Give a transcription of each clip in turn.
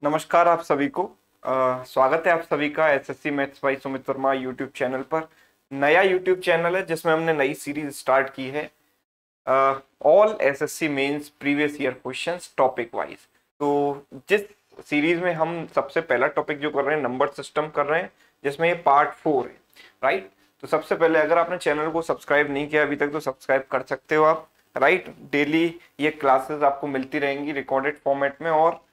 नमस्कार आप सभी को। स्वागत है आप सभी का SSC maths by Sumit Verma YouTube channel पर। नया यूट्यूब चैनल है जिसमें हमने नई सीरीज स्टार्ट की है, all SSC mains previous year questions topic wise. तो जिस सीरीज में हम सबसे पहला टॉपिक जो कर रहे हैं नंबर सिस्टम कर रहे हैं, जिसमें ये पार्ट 4 है, राइट। तो सबसे पहले अगर आपने चैनल को सब्सक्राइब नहीं किया अभी तक तो सब्सक्राइब कर सकते हो आप, राइट। डेली ये क्लासेस आपको मिलती रहेंगी रिकॉर्डेड फॉर्मेट में, और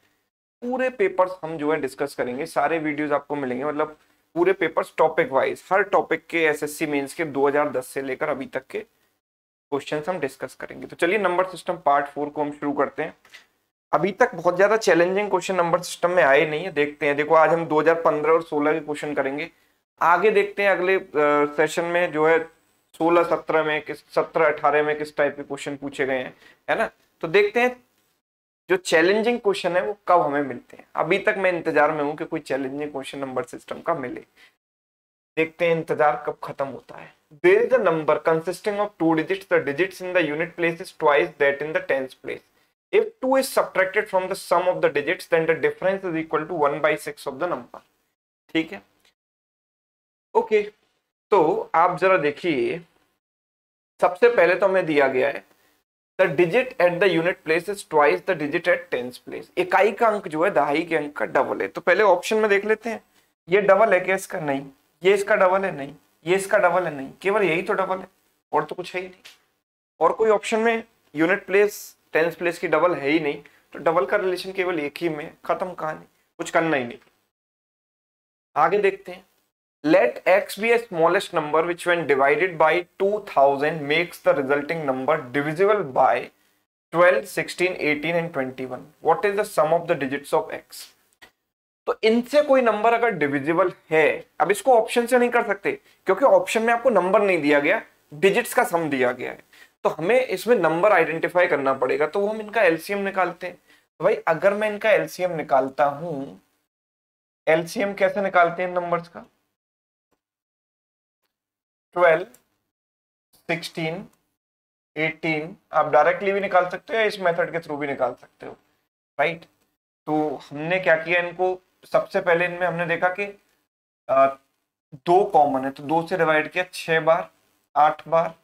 पूरे पेपर्स हम जो है डिस्कस करेंगे, सारे वीडियोस आपको मिलेंगे, मतलब पूरे पेपर्स टॉपिक वाइज, हर टॉपिक के एसएससी मेंस के 2010 से लेकर अभी तक के क्वेश्चंस हम डिस्कस करेंगे। तो चलिए नंबर सिस्टम पार्ट 4 को हम शुरू करते हैं। अभी तक बहुत ज्यादा चैलेंजिंग क्वेश्चन नंबर सिस्टम में आए नहीं है, देखते हैं। देखो आज हम 2015 और 16 के क्वेश्चन करेंगे, आगे देखते हैं अगले सेशन में जो है 16-17 में किस, 17-18 में किस टाइप के क्वेश्चन पूछे गए हैं, है ना। तो देखते हैं जो चैलेंजिंग क्वेश्चन है वो कब हमें मिलते हैं। अभी तक मैं इंतजार में हूं कि कोई चैलेंजिंग क्वेश्चन नंबर सिस्टम का मिले, देखते हैं इंतजार कब खत्म होता है। There is a number consisting of two digits, the digits in the unit place is twice that in the tens place. If 2 is subtracted from the sum of the digits then the difference is equal to 1/6 of the number। ठीक है, okay. तो आप जरा देखिए, सबसे पहले तो हमें दिया गया है the digit at the unit place is twice the digit at tens place. इकाई का अंक जो है दहाई के अंक का डबल है। तो पहले ऑप्शन में देख लेते हैं, ये डबल है क्या इसका? नहीं। ये इसका डबल है? नहीं। ये इसका डबल है? नहीं। केवल यही तो डबल है, और तो कुछ है ही नहीं। और कोई ऑप्शन में यूनिट प्लेस टेंस प्लेस की डबल है ही नहीं, तो डबल का रिलेशन केवल एक ही में, खत्म कहानी, कुछ करना ही नहीं। आगे देखते हैं, let x be a smallest number which when divided by 2000 makes the resulting number divisible by 12, 16, 18 and 21। what is the sum of the digits of x। तो इनसे कोई नंबर अगर डिविजिबल है, अब इसको ऑप्शन से नहीं कर सकते क्योंकि ऑप्शन में आपको नंबर नहीं दिया गया, डिजिट्स का सम दिया गया है। तो हमें इसमें नंबर आइडेंटिफाई करना पड़ेगा, तो हम इनका एलसीएम निकालते हैं। तो भाई अगर मैं इनका एलसीएम निकालता हूं, एलसीएम कैसे निकालते हैं नंबर्स का? 12, 16, 18 आप डायरेक्टली भी निकाल सकते हो या इस मेथड के थ्रू भी निकाल सकते हो, राइट। तो हमने क्या किया, इनको सबसे पहले इनमें हमने देखा कि दो कॉमन है, तो दो से डिवाइड किया 6 बार, 8 बार,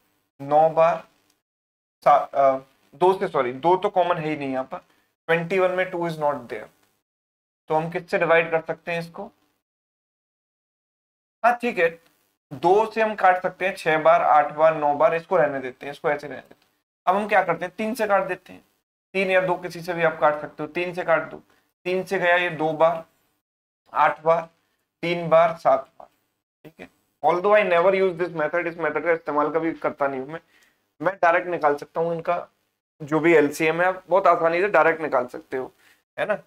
9 बार, दो से, सॉरी दो तो कॉमन है ही नहीं यहाँ पर, 21 में 2 इज नॉट देयर, तो हम किससे डिवाइड कर सकते हैं इसको? हाँ ठीक है, दो से हम काट सकते हैं 6 बार, 8 बार, 9 बार, इसको रहने देते हैं, इसको ऐसे रहने देते हैं। अब हम क्या करते हैं, 3 से काट देते हैं। 3 या 2 किसी से भी आप काट सकते हो, 3 से काट दो। 3 से गया ये 2 बार, 8 बार, 3 बार, 7 बार, ठीक है। Although I never use this method, इस मेथड का इस्तेमाल कभी करता नहीं हूं मैं डायरेक्ट निकाल सकता हूँ इनका जो भी एलसीएम है, आप बहुत आसानी से डायरेक्ट निकाल सकते हो, है ना।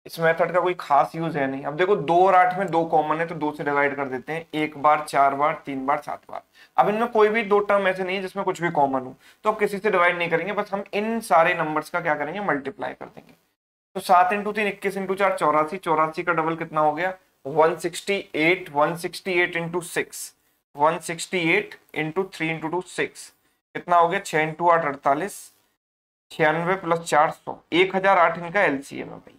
इस मेथड का कोई खास यूज है नहीं। अब देखो 2 और 8 में 2 कॉमन है, तो 2 से डिवाइड कर देते हैं, 1 बार, 4 बार, 3 बार, 7 बार। अब इनमें कोई भी दो टर्म ऐसे नहीं है जिसमें कुछ भी कॉमन हो, तो अब किसी से डिवाइड नहीं करेंगे, बस हम इन सारे नंबर्स का क्या करेंगे, मल्टीप्लाई कर देंगे। तो 7 इंटू 3 21 इंटू 4 84, 84 का डबल कितना हो गया 168, 168 इंटू 6, 168 इंटू 3 इंटू 2 6, कितना हो गया 6 इंटू 8 48, 96 प्लस 400, 1008 इनका एलसीएम है भाई।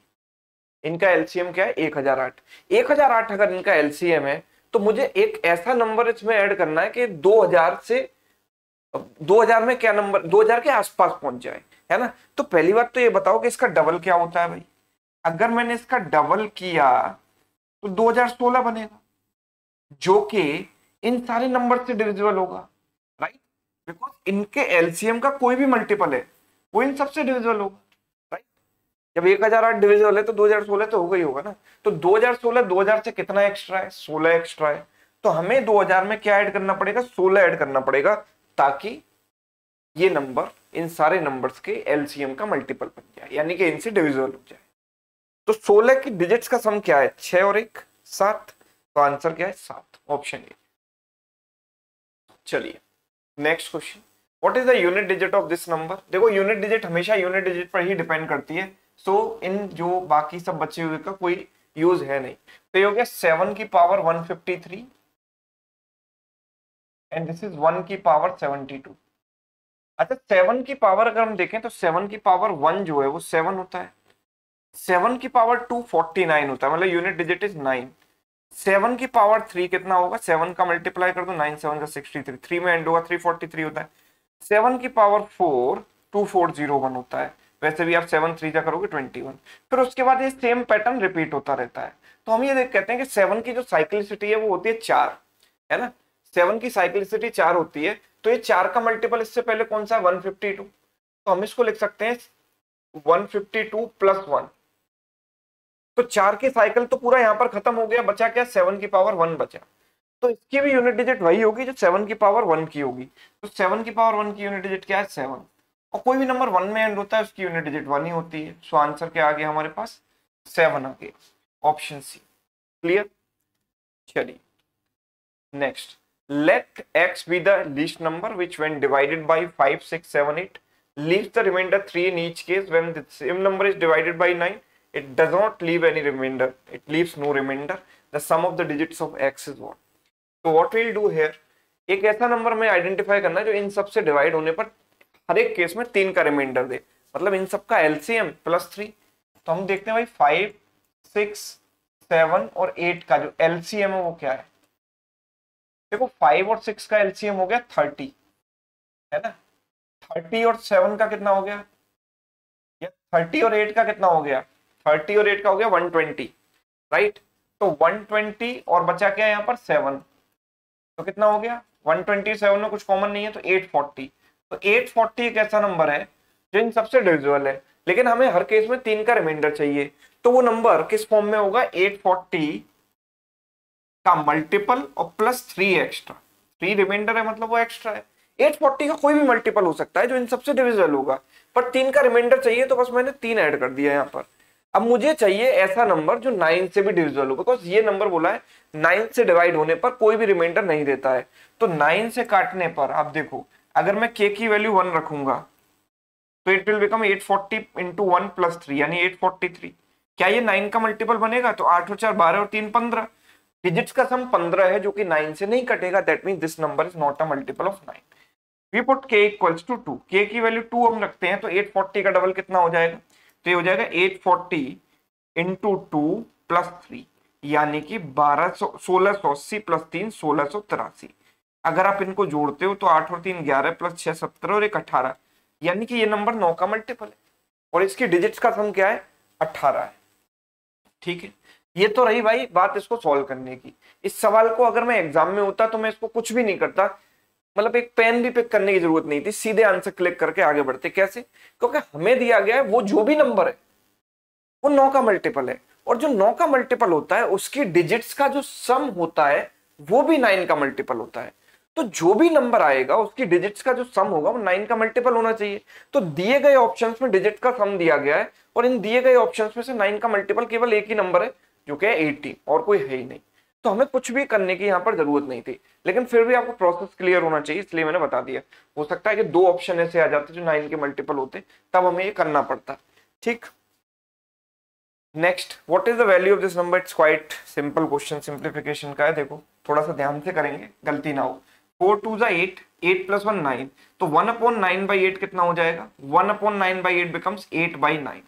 इनका एलसीएम क्या है 1008। 1008 अगर इनका एलसीएम है तो मुझे एक ऐसा नंबर इसमें ऐड करना है कि 2000 से 2000 में क्या नंबर 2000 के आसपास पहुंच जाए, है ना। तो पहली बात तो ये बताओ कि इसका डबल क्या होता है भाई। अगर मैंने इसका डबल किया तो 2016 बनेगा, जो कि इन सारे नंबर से डिविजिबल होगा, राइट। बिकॉज इनके एलसीएम का कोई भी मल्टीपल है वो इन सबसे डिविजिबल होगा, राइट। जब 1008 डिविजिबल है तो 2016 तो होगा ही होगा ना। तो 2016 2000 से कितना एक्स्ट्रा है, 16 एक्स्ट्रा है। तो हमें 2000 में क्या ऐड करना पड़ेगा, 16 ऐड करना पड़ेगा, ताकि ये नंबर इन सारे नंबर्स के एलसीएम का मल्टीपल बन जाए, यानी कि इनसे डिविजिबल हो जाए। तो 16 की डिजिट्स का सम क्या है, 6 और 1 7, तो आंसर क्या है 7, ऑप्शन ए। चलिए next question, what is the unit digit of this number. देखो यूनिट डिजिट हमेशा यूनिट डिजिट पर ही डिपेंड करती है, सो इन जो बाकी सब बचे हुए का कोई यूज है नहीं। तो ये हो गया 7 की पावर 153 एंड दिस इज 1 की पावर 72। अच्छा 7 की पावर अगर हम देखें तो 7 की पावर 1 जो है वो 7 होता है, 7 की पावर 2 49 होता है, मतलब यूनिट डिजिट इज 9। 7 की पावर 3 कितना होगा, 7 का मल्टीप्लाई कर दो, 9 7 का 63, 3 में एंड होगा 343 होता है। 7 की पावर 4 2401 होता है, वैसे भी आप 7 3 जा करोगे 21। फिर उसके बाद ये सेम पैटर्न रिपीट होता रहता है। तो हम ये देख कहते हैं कि 7 की जो साइक्लिसिटी है वो होती है 4, है ना। 7 की साइक्लिसिटी 4 होती है, तो ये 4 का मल्टीपल इससे पहले कौन सा है, 152। तो हम इसको लिख सकते हैं 152 प्लस 1। तो 4 की साइकिल तो पूरा यहाँ पर खत्म हो गया, बचा क्या, 7 की पावर 1 बचा। तो इसकी भी यूनिट डिजिट वही होगी जो 7 की पावर 1 की होगी। तो 7 की पावर 1 की यूनिट डिजिट क्या है, 7। और कोई भी नंबर 1 में एंड होता है उसकी यूनिट डिजिट 1 ही होती है। सो आंसर क्या आ गया हमारे पास, 7 आ गया, ऑप्शन सी। क्लियर। चलिए next, let x be the least number which when divided by 5 6 7 8 leaves the remainder 3 in each case. When the same number is divided by 9 it does not leave any remainder, it leaves no remainder. The sum of the digits of x is what? So what we'll do here, एक ऐसा number में identify करना है जो इन सब से divide होने पर हर एक केस में 3 का रिमाइंडर दे, मतलब इन सब का एलसीएम प्लस 3। तो हम देखते हैं भाई 5 6 7 और 8 का जो एलसीएम है वो क्या है। देखो 5 और 6 का एलसीएम हो गया 30, है ना। 30 और 7 का कितना हो गया, या 30 और 8 का कितना हो गया, 30 और 8 का हो गया 120, राइट। तो 120 और बचा क्या यहाँ पर 7, तो कितना हो गया 127 में कुछ कॉमन नहीं है तो 840। तो 840 एक ऐसा नंबर है जो इन सबसे डिविजिबल है, लेकिन हमें हर केस में 3 का रिमाइंडर चाहिए। तो वो नंबर किस फॉर्म में होगा, 840 का मल्टीपल और प्लस 3 एक्स्ट्रा। 3 रिमाइंडर है मतलब वो एक्स्ट्रा है। 840 का कोई भी मल्टीपल हो सकता है जो इन सबसे डिविजिबल होगा, पर 3 का रिमाइंडर चाहिए, तो बस मैंने 3 ऐड कर दिया यहाँ पर। अब मुझे चाहिए ऐसा नंबर जो 9 से भी डिविजिबल हो, बिकॉज ये नंबर बोला है 9 से डिवाइड होने पर कोई भी रिमाइंडर नहीं देता है। तो 9 से काटने पर आप देखो, अगर मैं k की वैल्यू 1 रखूंगा तो it will become 840 into 1 plus 3 यानी 843। क्या ये 9 का मल्टीपल बनेगा, तो 8 और 4 12 और 3 15, डिजिट्स का सम 15 है जो कि 9 से नहीं कटेगा। That mean this number is not a multiple of 9। We put k equals to 2, k की वैल्यू 2 हम रखते हैं, तो 840 का डबल कितना हो जाएगा, तो ये हो जाएगा 840 इंटू 2 प्लस 3 यानी कि 1680 प्लस 3 1683। अगर आप इनको जोड़ते हो तो 8 और 3 11 प्लस 6 17 और 1 18, यानी कि ये नंबर 9 का मल्टीपल है और इसकी डिजिट्स का सम क्या है, 18 है। ठीक है, ये तो रही भाई बात इसको सॉल्व करने की। इस सवाल को अगर मैं एग्जाम में होता तो मैं इसको कुछ भी नहीं करता, मतलब एक पेन भी पिक करने की जरूरत नहीं थी, सीधे आंसर क्लिक करके आगे बढ़ते। कैसे, क्योंकि हमें दिया गया है वो जो भी नंबर है वो 9 का मल्टीपल है, और जो 9 का मल्टीपल होता है उसकी डिजिट्स का जो सम होता है वो भी 9 का मल्टीपल होता है। तो जो भी नंबर आएगा उसकी डिजिट्स का जो सम होगा वो 9 का मल्टीपल होना चाहिए। तो दिए गए ऑप्शंस में डिजिट का सम दिया गया है, और इन दिए गए ऑप्शंस में से 9 का मल्टीपल केवल एक ही नंबर है जो कि है 18, और कोई है ही नहीं। तो हमें कुछ भी करने की यहाँ पर जरूरत नहीं थी, लेकिन फिर भी आपको प्रोसेस क्लियर होना चाहिए, इसलिए मैंने बता दिया। हो सकता है कि 2 ऑप्शन ऐसे आ जाते जो 9 के मल्टीपल होते, तब हमें ये करना पड़ता। ठीक, next, what is the value of this number. It's quite simple question, simplification का है। देखो थोड़ा सा ध्यान से करेंगे, गलती ना हो। 4 2 8, 8 प्लस 1 9, तो 1/9/8 कितना हो जाएगा, 1/9/8 बिकम्स 8/9।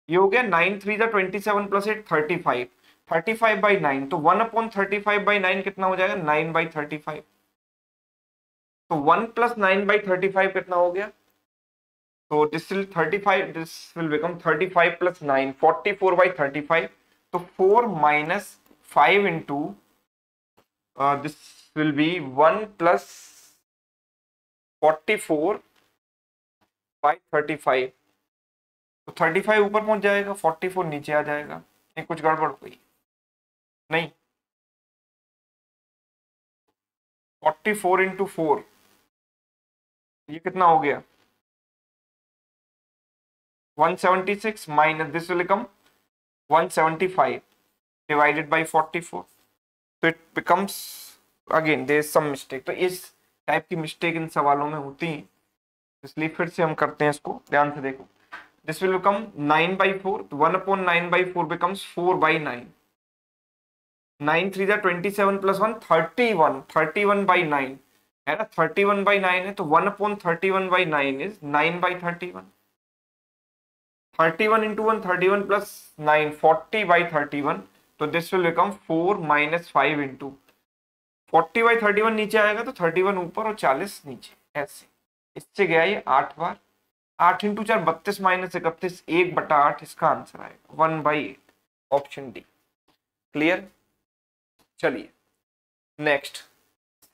ये हो गया 9 3 27 प्लस 8 35, 35/9, तो 1/35/9 कितना हो जाएगा, 9/35। तो 1 प्लस 9/35 कितना हो गया, तो this will 35, this will become 35 plus 9 44/35। तो 4 minus 5 into this will be 1 plus 44/35। तो 35 ऊपर पहुंच जाएगा, 44 नीचे आ जाएगा। नहीं कुछ गड़बड़ हो गई, नहीं 44 into 4 ये कितना हो गया 176 minus this will become 175 divided by 44। तो it becomes, again there is some mistake. तो इस टाइप की मिस्टेक इन सवालों में होती है, इसलिए फिर से हम करते हैं इसको, ध्यान से देखो। This will become 9/4, 1/9/4 becomes 4/9। 9 3 27 plus 1 31, 31/9 है ना, 31/9 है, तो 1/31/9 इज 9/31। 31 into 1, 31 plus 9, 40 by 31. तो this will become 4 minus 5 into 40 by 31 नीचे आएगा तो 31 ऊपर और 40 नीचे, ऐसे। इससे गया ये 8 बार, 8 इंटू 4 32 माइनस 31, 1/8 इसका आंसर आएगा 1/8, ऑप्शन डी। क्लियर? चलिए next,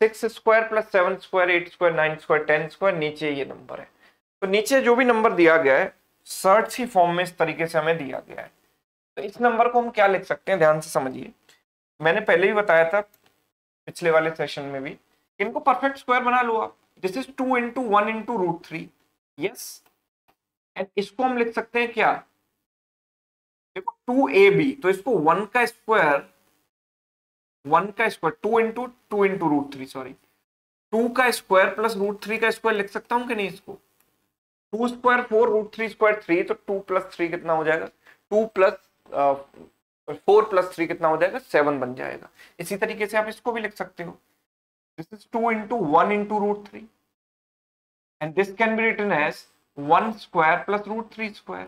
6 square plus 7 square 8 square 9 square 10 square, नीचे ये नंबर है। तो नीचे जो भी नंबर दिया गया है सर्च ही फॉर्म में इस तरीके से हमें दिया गया है। तो इस नंबर को हम क्या लिख सकते हैं, ध्यान से समझिए। मैंने पहले भी बताया था पिछले वाले सेशन में भी, इनको परफेक्ट स्क्वायर बना लो आप। This is 2 into 1 into √3, yes. And इसको हम लिख सकते हैं क्या, देखो 2ab, तो इसको 1 का स्क्वायर 2 इंटू 2 इंटू √3, सॉरी 2 का स्क्वायर प्लस √3 का स्क्वायर लिख सकता हूं कि नहीं इसको। 2 स्क्वायर 4 √3 स्क्वायर 3, तो 2 प्लस 3 कितना हो जाएगा, 2 प्लस 4 प्लस 3 कितना हो जाएगा, 7 बन जाएगा। इसी तरीके से आप इसको भी लिख सकते हो, this is 2 into 1 into √3 and this can be written as 1 square plus √3 square.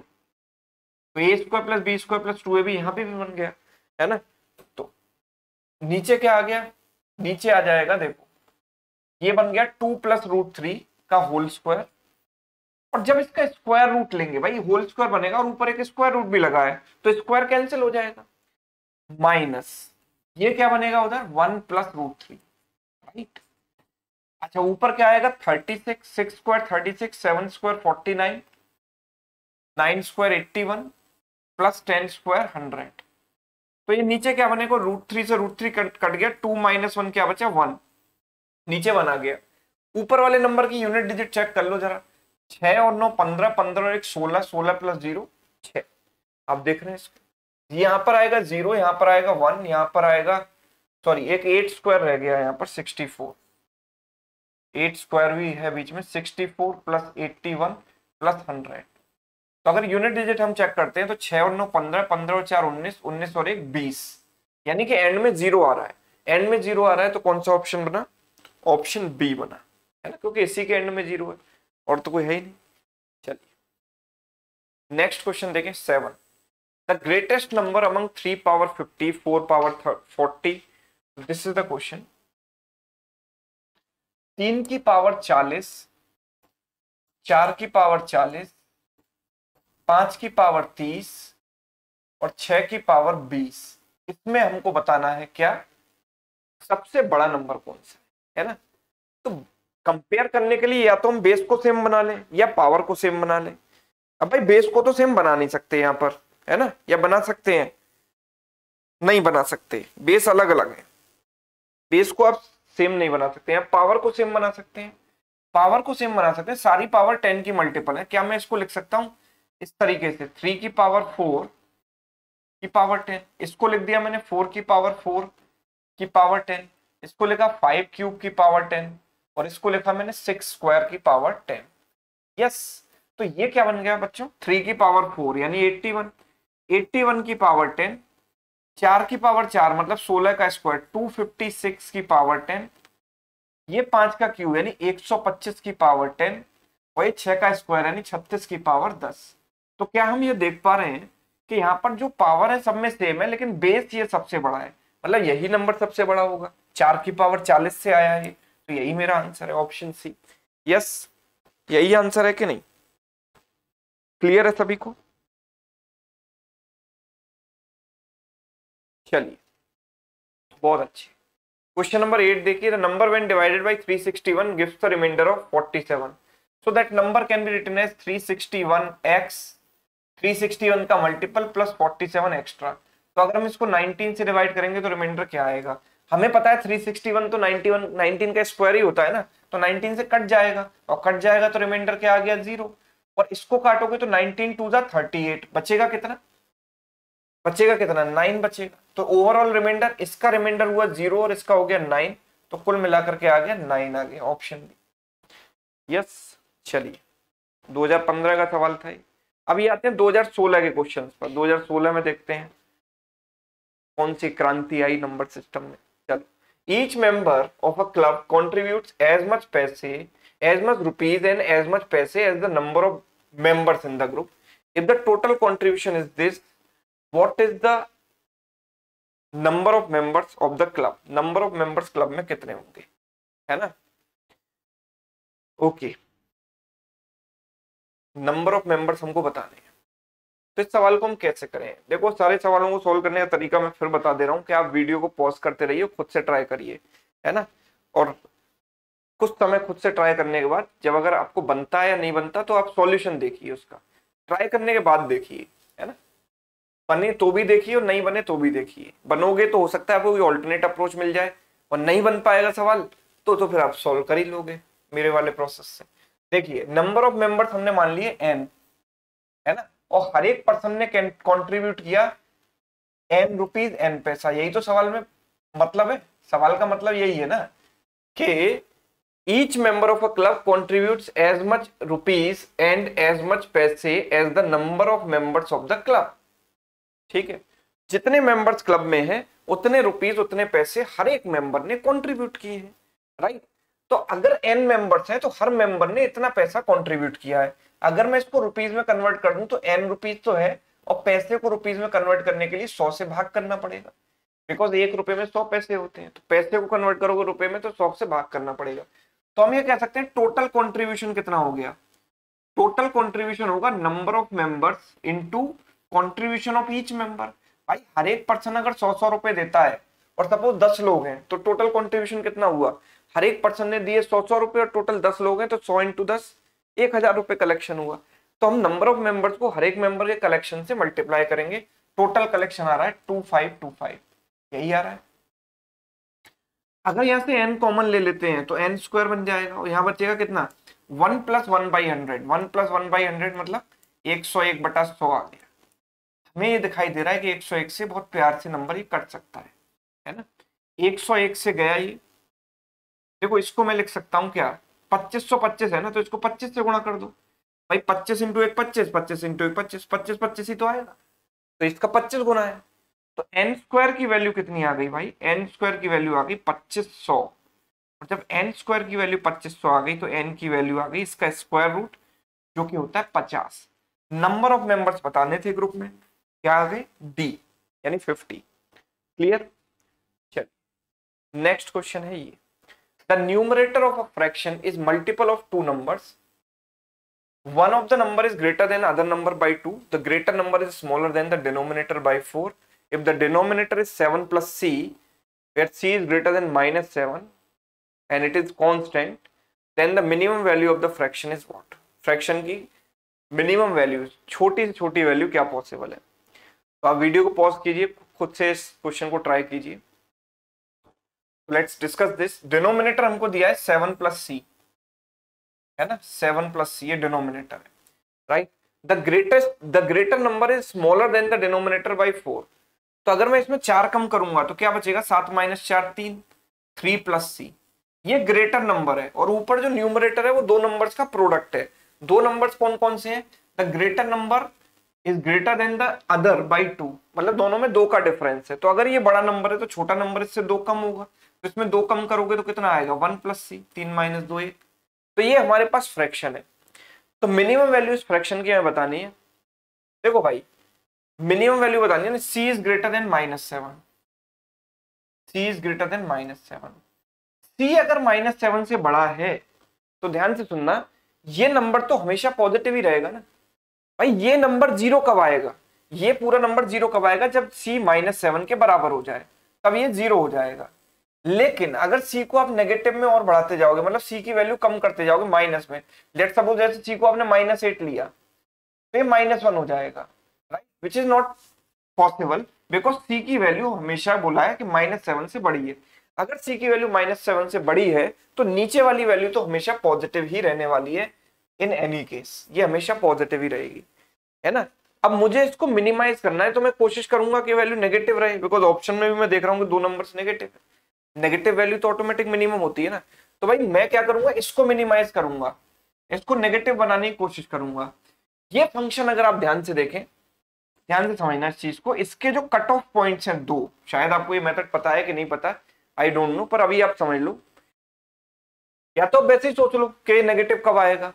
तो a square plus b square plus 2ab यहाँ पे भी बन गया है ना। तो नीचे क्या आ गया, नीचे आ जाएगा, देखो ये बन गया 2 प्लस √3 का होल स्क्वायर, और जब इसका स्क्वायर रूट लेंगे भाई होल स्क्वायर बनेगा और ऊपर एक स्क्वायर रूट भी लगा है तो स्क्वायर कैंसिल हो जाएगा, माइनस ये क्या बनेगा उधर 1 प्लस √3, राइट। अच्छा ऊपर क्या आएगा 36, 6 square 36, 7 square 49, 9 square 81 plus 10 square 100। तो ये नीचे क्या बनेगा, √3 से √3 कट गया, 2 माइनस 1 क्या बचा 1, नीचे 1 आ गया। ऊपर वाले नंबर की यूनिट डिजिट चेक कर लो जरा, 6 और 9 15, 15 और 1 16, 16 प्लस 0 6। आप देख रहे हैं इसको, यहाँ पर आएगा 0, यहाँ पर आएगा 1, यहाँ पर आएगा, सॉरी एक 8 स्क्वायर रह गया यहाँ पर 64, 8 स्क्वायर भी है बीच में, 64 प्लस 81 प्लस 100। तो अगर यूनिट डिजिट हम चेक करते हैं तो 6 और 9 15, 15 और 4 19, 19 और 1 20, यानी कि एंड में 0 आ रहा है, एंड में 0 आ रहा है तो कौन सा ऑप्शन बना, ऑप्शन बी बना, है ना, क्योंकि इसी के एंड में 0 है और तो कोई है ही नहीं। चलिए नेक्स्ट क्वेश्चन देखें 7, the greatest number among 3 power 50, 4 power 40, this is the question. 3 की पावर 40, 4 की पावर 40, 5 की पावर 30 और 6 की पावर 20, इसमें हमको बताना है क्या सबसे बड़ा नंबर कौन सा है ना। तो कंपेयर करने के लिए या तो हम बेस को सेम बना लें या पावर को सेम बना लें। अब भाई बेस को तो सेम बना नहीं सकते यहाँ पर, है ना, या बना सकते हैं, नहीं बना सकते, बेस अलग अलग है, बेस को आप सेम नहीं बना सकते हैं। पावर को सेम बना सकते हैं, पावर को सेम बना सकते हैं, सारी पावर 10 की मल्टीपल है। क्या मैं इसको लिख सकता हूं इस तरीके से, 3 की पावर 4 की पावर 10, इसको लिख दिया मैंने 4 की पावर 4 की पावर 10, इसको लिखा 5 क्यूब की पावर 10 और इसको लिखा मैंने 6 स्क्वायर की पावर 10। यस, तो ये क्या बन गया बच्चों, 3 की पावर 4 यानी 81, 81 की पावर 10, 4 की पावर 4 मतलब 16 का स्क्वायर 256 की पावर 10, ये 5 का क्यूब यानी 125 की पावर 10 और ये 6 का स्क्वायर यानी 36 की पावर 10। तो क्या हम ये देख पा रहे हैं कि यहाँ पर जो पावर है सब में सेम है लेकिन बेस ये सबसे बड़ा है, मतलब यही नंबर सबसे बड़ा होगा, 4 की पावर 40 से आया है, तो यही मेरा आंसर है, ऑप्शन सी। यस, यही आंसर है कि नहीं, क्लियर है सभी को। चलिए बहुत अच्छे, क्वेश्चन नंबर 8 देखिए, the number when divided by 361 gives the remainder of 47, so that number can be written as 361x, 361 का मल्टीपल प्लस 47 एक्स्ट्रा। तो अगर हम इसको 19 से डिवाइड करेंगे तो रिमाइंडर क्या आएगा, हमें पता है 361 तो 19 का स्क्वायर ही होता है ना, तो 19 से कट जाएगा और कट जाएगा तो रिमाइंडर क्या आ गया 0, और इसको काटोगे तो 19 टू द 38, बचेगा कितना, बचेगा कितना 9 बचेगा। तो ओवरऑल रिमाइंडर, इसका रिमाइंडर हुआ 0 और इसका हो गया 9, तो कुल मिलाकर के आ गया 9 आ गया, ऑप्शन बी। यस, चलिए 2015 का सवाल था। अभी आते हैं 2016 के क्वेश्चंस पर। 2016 में देखते हैं कौन सी क्रांति आई नंबर सिस्टम में। चलो, each member of a club contributes as much paise, as much rupees and as much paise as the number of members in the group. If the total contribution is this, what is the number of members of the club, number of members club में कितने होंगे, है ना। Okay, number of members हमको बताने हैं, तो इस सवाल को हम कैसे करें। देखो सारे सवालों को सोल्व करने का तरीका मैं फिर बता दे रहा हूँ कि आप वीडियो को पॉज करते रहिए, खुद से ट्राई करिए, है ना। और कुछ समय खुद से ट्राई करने के बाद जब अगर आपको बनता है या नहीं बनता तो आप सॉल्यूशन देखिए उसका, ट्राई करने के बाद देखिए, है ना। बने तो भी देखिए और नहीं बने तो भी देखिए। बनोगे तो हो सकता है आपको कोई ऑल्टरनेट अप्रोच मिल जाए, और नहीं बन पाएगा सवाल तो फिर आप सॉल्व कर ही लोगे मेरे वाले प्रोसेस से। देखिए नंबर ऑफ मेंबर्स हमने मान लिए n, है ना, और हर एक पर्सन ने कंट्रीब्यूट किया n रुपीज n पैसा, यही तो सवाल में मतलब है। सवाल का मतलब यही है ना कि each member of a club contributes as much rupees and as much पैसे as the number of members of the club। ठीक है, जितने मेंबर्स क्लब में हैं उतने रुपीस उतने पैसे हर एक मेंबर ने कंट्रीब्यूट किए हैं, राइट। तो अगर n मेंबर्स हैं तो हर मेंबर ने इतना पैसा कंट्रीब्यूट किया है। अगर मैं इसको रुपीस में कन्वर्ट कर दूं तो n रुपीस तो है, और पैसे को रुपीस में कन्वर्ट करने के लिए 100 से भाग करना पड़ेगा, बिकॉज 1 रुपए में 100 पैसे होते हैं। तो पैसे को कन्वर्ट करोगे रुपए में तो 100 से भाग करना पड़ेगा। तो हम ये कह सकते हैं टोटल कंट्रीब्यूशन कितना हो गया, टोटल कंट्रीब्यूशन होगा number of members into contribution of each member. भाई हर एक पर्सन अगर 100 रुपए देता है और सपोज 10 लोग हैं तो टोटल कंट्रीब्यूशन कितना हुआ, हर एक पर्सन ने दिए 100 रुपए और टोटल 10 लोग हैं तो 100 इंटू 10 1000 रुपए कलेक्शन हुआ। तो हम नंबर ऑफ मेंबर्स को हर एक मेंबर के कलेक्शन से मल्टीप्लाई करेंगे, टोटल कलेक्शन आ रहा है 2525, यही आ रहा है। अगर यहाँ से n कॉमन ले लेते हैं तो n स्क्वायर बन जाएगा, और यहाँ बचेगा कितना 1 + 1/100, 1 + 1/100 मतलब 101/100 आ गया। हमें ये दिखाई दे रहा है कि 101 से बहुत प्यार से नंबर ये कट सकता है ना। 101 से गया ये, देखो इसको मैं लिख सकता हूँ क्या, 2525 है ना, तो इसको 25 से गुणा कर दो। भाई 25 इंटू 1 25, 25 इंटू 1 25, 25 25 ही तो आएगा, तो इसका 25 गुना है। तो n स्क्वायर की वैल्यू कितनी आ गई भाई, n स्क्वायर की वैल्यू आ गई 2500। और जब n स्क्वायर की वैल्यू 2500 आ गई तो n की वैल्यू आ गई इसका स्क्वायर रूट, जो कि होता है 50। नंबर ऑफ मेंबर्स बताने थे ग्रुप में, क्या आ गए d यानी 50। क्लियर, चल नेक्स्ट क्वेश्चन है ये, the numerator of a fraction is multiple of two numbers, one of the number is greater than other number by 2, the greater number is smaller than the denominator by 4, if the denominator is 7 plus c where c is greater than -7 and it is constant, then the minimum value of the fraction is what। Fraction की minimum value, छोटी से छोटी value क्या possible है। तो आप video को pause कीजिए, खुद से इस क्वेश्चन को ट्राई कीजिए। Let's discuss this. डिनोमिनेटर हमको दिया है 7 + c, है ना, 7 + c ये डिनोमिनेटर है, right. The greater number is smaller than the denominator by 4। तो अगर मैं इसमें 4 कम करूंगा तो क्या बचेगा, 7 - 4 3, 3 + c, ये ग्रेटर नंबर है। और ऊपर जो न्यूमरेटर है वो दो नंबर्स का प्रोडक्ट है। दो नंबर्स कौन कौन से हैं, the greater number is greater than the other by 2, मतलब दोनों में 2 का डिफरेंस है। तो अगर ये बड़ा नंबर है तो छोटा नंबर इससे 2 कम होगा, तो इसमें 2 कम करोगे तो कितना आएगा, 1 + c, 3 - 2 1। तो ये हमारे पास फ्रैक्शन है। तो मिनिमम वैल्यू इस फ्रैक्शन की हमें बतानी है। देखो भाई मिनिमम वैल्यू बतानी है ना, c is greater than -7, c is greater than -7। c अगर -7 से बड़ा है तो ध्यान से सुनना, ये नंबर तो हमेशा पॉजिटिव ही रहेगा ना। भाई ये नंबर 0 कब आएगा, ये पूरा नंबर 0 कब आएगा, जब c -7 के बराबर हो जाए, तब ये 0 हो जाएगा। लेकिन अगर c को आप नेगेटिव में और बढ़ाते जाओगे, मतलब c की वैल्यू कम करते जाओगे माइनस में, लेट्स सपोज जैसे c को आपने -8 लिया तो ये -1 हो जाएगा, right, which is not possible because c की वैल्यू हमेशा बोला है कि -7 से बड़ी है। अगर c की वैल्यू -7 से बड़ी है तो नीचे वाली वैल्यू तो हमेशा पॉजिटिव ही रहने वाली है, इन एनी केस ये हमेशा पॉजिटिव ही रहेगी, है ना। अब मुझे इसको मिनिमाइज करना है तो मैं कोशिश करूंगा कि वैल्यू नेगेटिव रहे, बिकॉज ऑप्शन में भी मैं देख रहा हूँ कि 2 नंबर्स नेगेटिव है। नेगेटिव वैल्यू तो ऑटोमेटिक मिनिमम होती है ना। तो भाई मैं क्या करूंगा, इसको मिनिमाइज करूंगा, इसको नेगेटिव बनाने की कोशिश करूंगा। ये फंक्शन अगर आप ध्यान से देखें, ध्यान से समझना इस चीज को, इसके जो कट ऑफ पॉइंट्स हैं 2, शायद आपको ये मेथड पता है कि नहीं पता, आई डोंट नो, पर अभी आप समझ लो। या तो वैसे ही सोच लो कि नेगेटिव कब आएगा,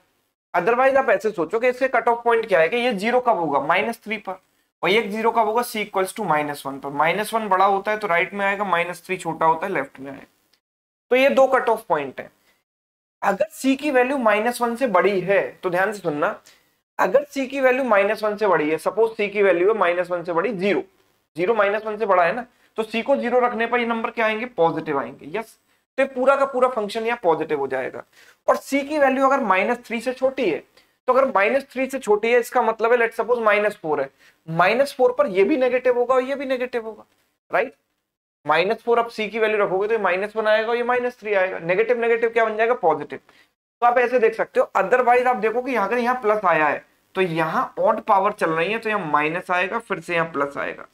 अदरवाइज आप ऐसे सोचो कि इसके कट ऑफ पॉइंट क्या है कि ये जीरो कब होगा, -3 पर, और ये जीरो कब होगा, c इक्वल्स टू -1 पर। -1 बड़ा होता है तो राइट में आएगा, -3 छोटा होता है लेफ्ट में आएगा। तो ये दो कट ऑफ पॉइंट है। अगर c की वैल्यू -1 से बड़ी है तो ध्यान से सुनना, अगर c की वैल्यू -1 से बड़ी है, सपोज c की वैल्यू है -1 से बड़ी, जीरो, जीरो -1 से बड़ा है ना, तो c को जीरो रखने पर ये नंबर क्या आएंगे, पॉजिटिव आएंगे। यस, तो ये पूरा का पूरा फंक्शन यहाँ पॉजिटिव हो जाएगा। और c की वैल्यू अगर -3 से छोटी है, तो अगर -3 से छोटी है इसका मतलब है, लेट सपोज -4 है, -4 पर ये भी नेगेटिव होगा और ये भी नेगेटिव होगा, राइट। -4 अब c की वैल्यू रखोगे तो ये -1 आएगा और ये -3 आएगा, नेगेटिव नेगेटिव क्या बन जाएगा, पॉजिटिव। तो आप ऐसे देख सकते हो। अदरवाइज आप देखो कि अगर यहाँ प्लस आया है तो यहाँ ऑड पावर चल रही है तो यहाँ माइनस आएगा, फिर से यहाँ प्लस आएगा,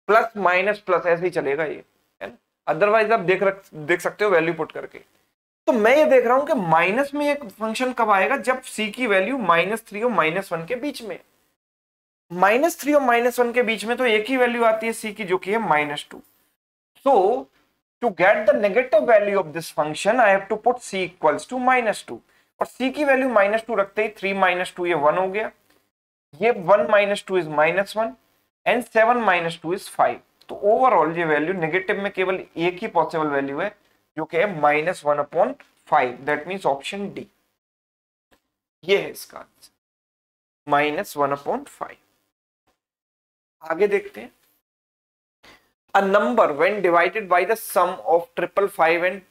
प्लस माइनस प्लस ऐसे ही चलेगा ये, है ना। अदरवाइज आप देख सकते हो वैल्यू पुट करके। तो मैं ये देख रहा हूं कि माइनस में एक फंक्शन कब आएगा, जब c की वैल्यू -3 और -1 के बीच में। -3 और -1 के बीच में तो एक ही वैल्यू आती है c की, जो कि है -2। So to get the negative value of this function, I have to put c equals to -2, और c की वैल्यू -2 रखते ही 3 - 2 ये 1 हो गया, ये 1 - 2 इज -1 एंड 7 - 2 इज 5। तो ओवरऑल ये वैल्यू नेगेटिव में केवल एक ही पॉसिबल वैल्यू है, जो कि है -1/5। दैट मीन्स ऑप्शन डी, ये है इसका आंसर, -1/5। आगे देखते हैं। A number when divided by the sum of 555 and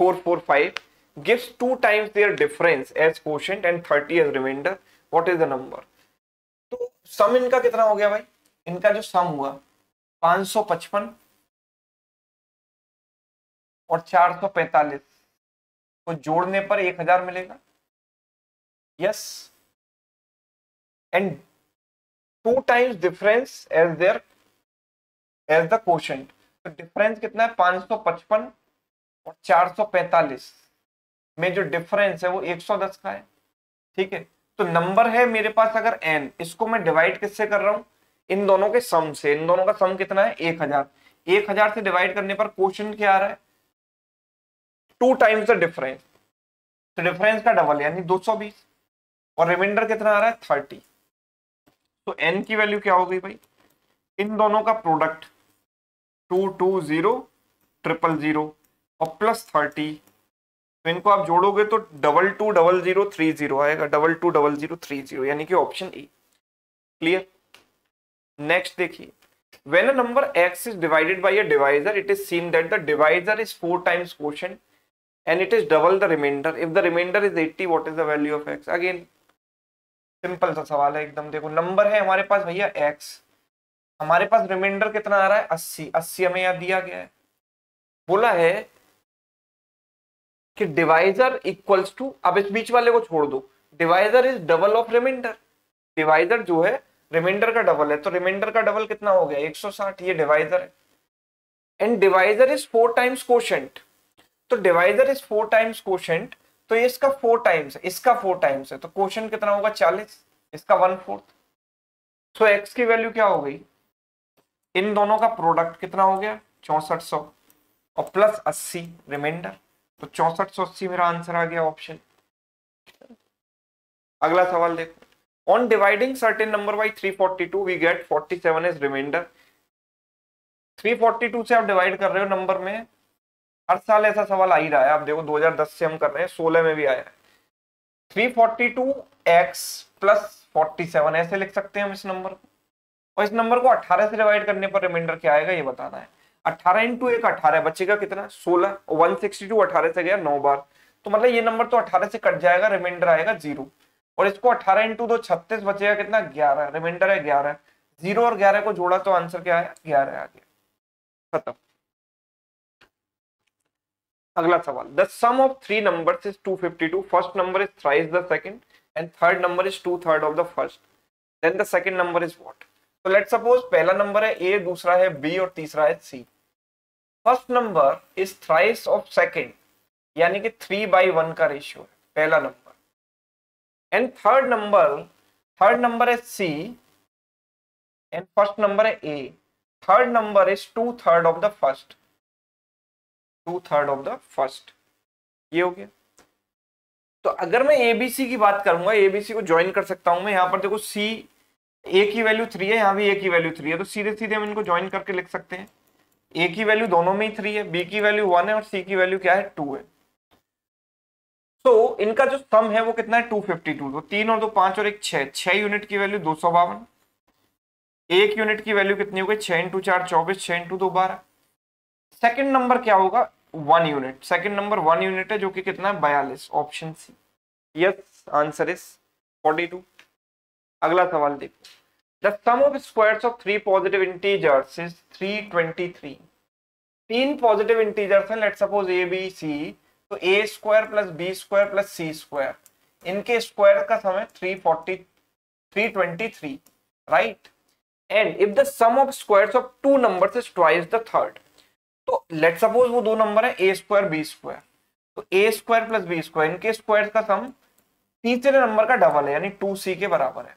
445 gives 2 times their difference as quotient and 30 as remainder. What is the number? तो सम इनका कितना हो गया भाई, इनका जो सम हुआ 555 और 445 को जोड़ने पर 1000 मिलेगा। Yes, and 2 times difference as there as the quotient. तो डिफरेंस कितना है, 555 और 445 में जो डिफरेंस है वो 110 का है, ठीक है। तो नंबर है मेरे पास अगर n, इसको मैं डिवाइड किससे कर रहा हूं, इन दोनों के सम से। इन दोनों का सम कितना है, 1000। 1000 से डिवाइड करने पर क्वोशंट क्या आ रहा है, 2 टाइम्स द डिफरेंस, तो डिफरेंस का डबल यानी 220, और रिमाइंडर कितना आ रहा है, 30। तो n की वैल्यू क्या हो गई भाई, इन दोनों का प्रोडक्ट 220 और +30, तो इनको आप जोड़ोगे तो 220030 आएगा, 220030, यानी कि ऑप्शन ए। क्लियर। नेक्स्ट देखिए, when a number x is divided by a divisor, it is seen that the divisor is 4 times quotient and it is double the remainder. If the remainder is 80, what is the value of x? अगेन simple सा सवाल है एकदम। देखो number है हमारे पास भैया x, हमारे पास रिमाइंडर कितना आ रहा है, 80। 80 हमें यहां दिया गया है, बोला है कि डिवाइजर इक्वल्स टू, अब इस बीच वाले को छोड़ दो, divisor is double of remainder. Divisor जो है रिमाइंडर का डबल है, तो रिमाइंडर का डबल कितना हो गया, 160, ये डिवाइजर है। And divisor is 4 times quotient, तो डिवाइजर इज 4 टाइम्स क्वोशंट, तो ये इसका 4 टाइम्स है, इसका 4 टाइम्स है, तो क्वोशंट कितना होगा, 40, इसका 1/4। तो x की वैल्यू क्या हो गई, इन दोनों का प्रोडक्ट कितना हो गया, 6400 और +80 रिमाइंडर, तो 6480 मेरा आंसर आ गया, ऑप्शन। अगला सवाल देखो, on dividing certain number by 342 we get 47 as remainder. 342 से आप डिवाइड कर रहे हो नंबर में, हर साल ऐसा सवाल आ ही रहा है। आप देखो 2010 से हम कर रहे हैं, 16 में भी आया है। 342x + 47 ऐसे लिख सकते हैं हम इस नंबर को, और इस नंबर को 18 से डिवाइड करने पर रिमाइंडर क्या आएगा ये बताना है। 18 × 1 18, बचेगा कितना, 16, 162 18 से गया 9 बार, तो मतलब ये नंबर तो 18 से कट जाएगा, रिमाइंडर आएगा 0। और इसको 18 × 2 36, बचेगा कितना, 11, रिमाइंडर है 11। 0 और 11 को जोड़ा तो आंसर क्या है, 11 आ गया, खत्म। अगला सवाल, the sum of 3 numbers is 252, first number is thrice the second and third number is 2/3 of the first, then the second number is what? तो लेट्स सपोज पहला नंबर है a, दूसरा है b और तीसरा है c। First number is thrice of second, यानी कि 3/1 का रेशियो है पहला नंबर, एंड थर्ड नंबर है c एंड फर्स्ट नंबर है a। Third number is 2/3 of the first, 2/3 of the first, ये हो गया। तो अगर मैं एबीसी की बात करूंगा, एबीसी को ज्वाइन कर सकता हूं मैं। यहाँ पर देखो सी, ए की वैल्यू 3 है, यहाँ भी ए की वैल्यू 3 है, तो सीधे सीधे हम इनको ज्वाइन करके लिख सकते हैं। ए की वैल्यू दोनों में ही 3 है, बी की वैल्यू 1 है और सी की वैल्यू क्या है, 2 है। तो इनका जो सम है वो कितना है, 252। तो 3 और 2 5 और 1 6 यूनिट की वैल्यू 252। एक यूनिट की वैल्यू कितनी हो गई, 6 इंटू 4 24, 6 इंटू 2 12। सेकंड नंबर क्या होगा, 1 यूनिट। सेकंड नंबर 1 यूनिट है, जो कि कितना है, 42, option C. Yes, answer is 42। अगला सवाल देखो, the sum of squares of 3 positive integers is 323। 3 positive integers हैं, let suppose A B C. तो A square plus B square plus C square, इनके स्क्वायर का सम है 323, right. And if the sum of squares of 2 numbers is twice the third. तो let suppose वो दो number है A square B square, तो A square plus B square, इनके square का सम तीसरे नंबर का डबल है, यानी 2c के बराबर है,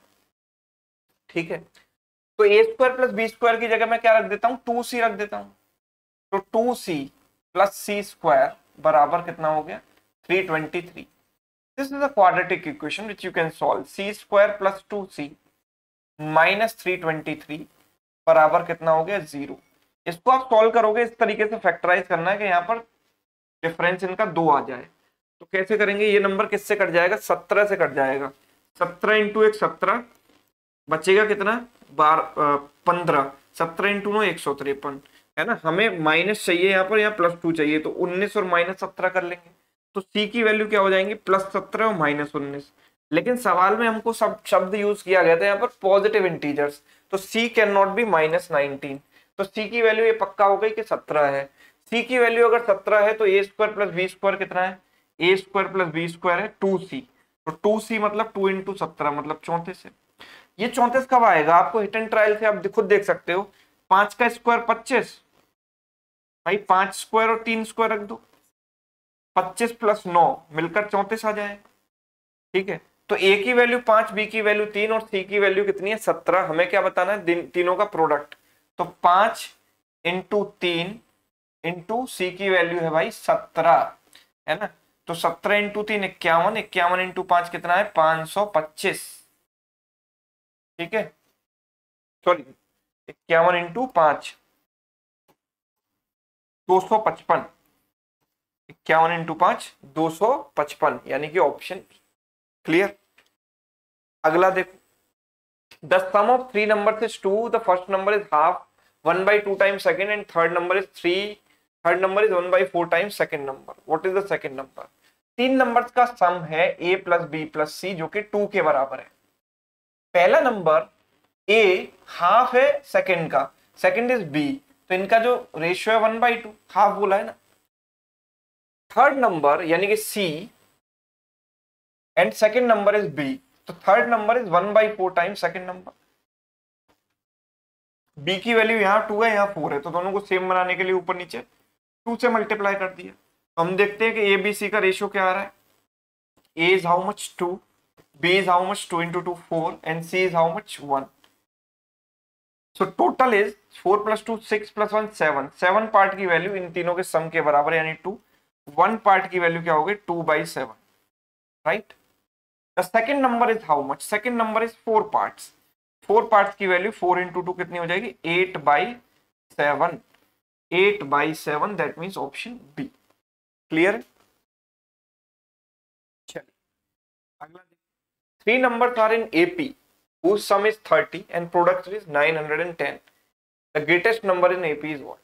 ठीक है। तो A square plus B square की जगह मैं क्या रख देता हूं, 2c रख देता हूं। तो 2c प्लस सी स्क्वायर बराबर कितना हो गया, 323। This is a quadratic equation which you can solve. C square plus 2c minus 323 बराबर कितना हो गया, 0। इसको आप सॉल्व करोगे, इस तरीके से फैक्टराइज करना है कि यहाँ पर डिफरेंस इनका 2 आ जाए। तो कैसे करेंगे, ये नंबर किससे कट जाएगा, 17 से कट जाएगा। 17 इंटू 1 17, बचेगा कितना, 15। 17 इंटू 9 153, है ना। हमें माइनस चाहिए यहाँ पर, यहाँ प्लस 2 चाहिए, तो 19 और माइनस 17 कर लेंगे। तो सी की वैल्यू क्या हो जाएंगी, प्लस 17 और माइनस 19। लेकिन सवाल में हमको सब शब्द यूज किया गया था यहाँ पर पॉजिटिव इंटीजर्स, तो सी कैन नॉट बी माइनस 19। तो सी की वैल्यू ये पक्का हो गई कि 17 है। सी की वैल्यू अगर 17 है तो A square plus B square कितना है, A square plus B square है 2c। तो 2c मतलब 2 इंटू 17 मतलब 34 है। ये 34 कब आएगा, आपको हिट एंड ट्रायल से आप खुद देख सकते हो। 5 का स्क्वायर 25, भाई 5 स्क्वायर और 3 स्क्वायर रख दो, 25 प्लस 9 मिलकर 34 आ जाए, ठीक है। तो ए की वैल्यू 5, बी की वैल्यू 3 और सी की वैल्यू कितनी है, 17। हमें क्या बताना है, तीनों का प्रोडक्ट। तो 5 इंटू 3 इंटू सी की वैल्यू है भाई 17, है ना। तो 17 इंटू 3 51, 51 इंटू 5 कितना है, 525, ठीक है। सॉरी, 51 इंटू 5 255, 51 इंटू 5 255, यानी कि ऑप्शन क्लियर। अगला देखो, the sum of 3 numbers is 2, the first number is half 1/2 times second and third number is 3, third number is 1/4 times second number. What is the second number. 3 numbers का sum है a plus B plus C, जो कि 2 के बराबर है। पहला नंबर a half है सेकंड का, सेकंड इज b, तो इनका जो रेशियो है 1/2, हाफ बोला है ना। थर्ड नंबर यानी कि c and second number is b, तो third number is 1/4 times second number. b की वैल्यू यहाँ 2 है, यहाँ 4 है, तो दोनों को सेम बनाने के लिए ऊपर नीचे 2 से मल्टीप्लाई कर दिया। तो हम देखते हैं कि ए बी सी का रेशियो क्या आ रहा है। a is how much 2, b is how much 2 into 2 4 and c is how much 1. So total is 4 plus 2 6 plus 1 7, 7 part की वैल्यू इन तीनों के सम के बराबर यानी 2। 1 पार्ट की वैल्यू क्या होगी, 2/7, right. The second number is how much, second number is 4 parts, 4 parts की वैल्यू 4 into 2 कितनी हो जाएगी, 8/7, 8/7, that means option B. Clear है, चलिए अगला। 3 numbers are in AP whose sum is 30 and product is 910. The greatest number in AP is what?